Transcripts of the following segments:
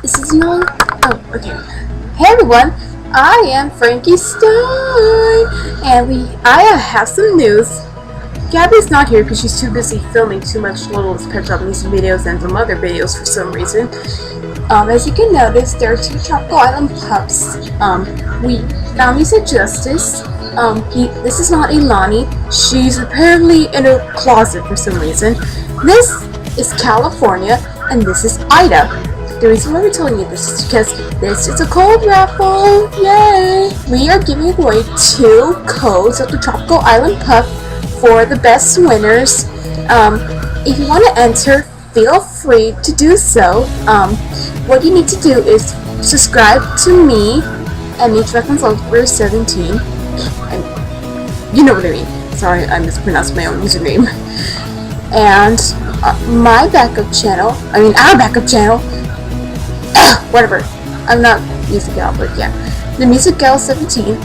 This is not. Oh, okay. Hey everyone, I am Frankie Stein, and I have some news. Gabby's not here because she's too busy filming too much Littlest Pet Shop music videos and some other videos for some reason. As you can notice, there are two Tropical Island pups. We found these at Justice. This is not Ilani. She's apparently in a closet for some reason. This is California, and this is Ida. The reason why we're telling you this is because this is a code raffle. Yay! We are giving away 2 codes of the Tropical Island Pup for the best winners. If you want to enter, feel free to do so. What you need to do is subscribe to me and Meet Reckons over 17. And you know what I mean. Sorry, I mispronounced my own username. And our backup channel, whatever. I'm not Music Gal, but yeah. The Music Gal 17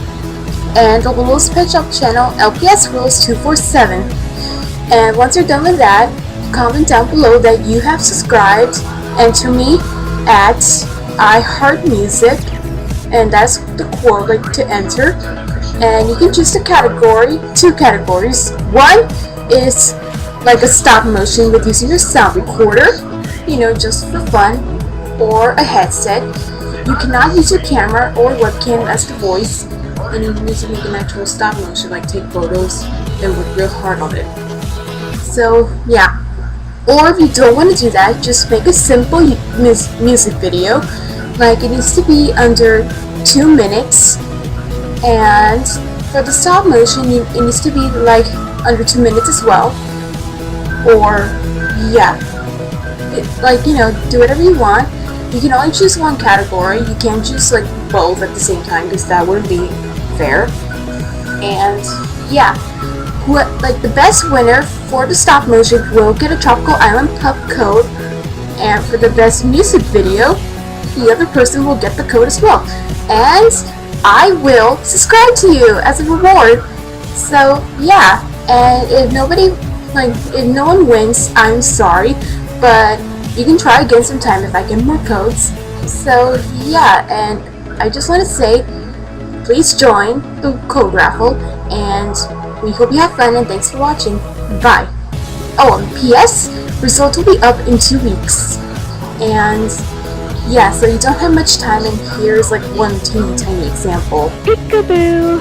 and the Littlest Pet Shop channel, LPS Rules 247. And once you're done with that, comment down below that you have subscribed. Enter me at iHeartMusic, and that's the quote to enter. And you can choose the category, 2 categories. One is like a stop motion with using your sound recorder, just for fun, or a headset. You cannot use your camera or webcam as the voice, and you need to make an actual stop motion, like take photos and work real hard on it. So yeah. Or if you don't want to do that, just make a simple music video. Like, it needs to be under 2 minutes, and for the stop motion, it needs to be like under 2 minutes as well. Or yeah, do whatever you want. You can only choose one category. You can't choose like both at the same time because that wouldn't be fair. And yeah, the best winner for the stop motion will get a Tropical Island Pup code, and for the best music video, the other person will get the code as well. And I will subscribe to you as a reward. So yeah, and if no one wins, I'm sorry, but you can try again sometime if I get more codes. So yeah, and I just want to say, please join the code raffle, and we hope you have fun, and thanks for watching. Bye. Oh, and P.S. Results will be up in 2 weeks. And yeah, so you don't have much time, and here's like one teeny tiny example. Peekaboo!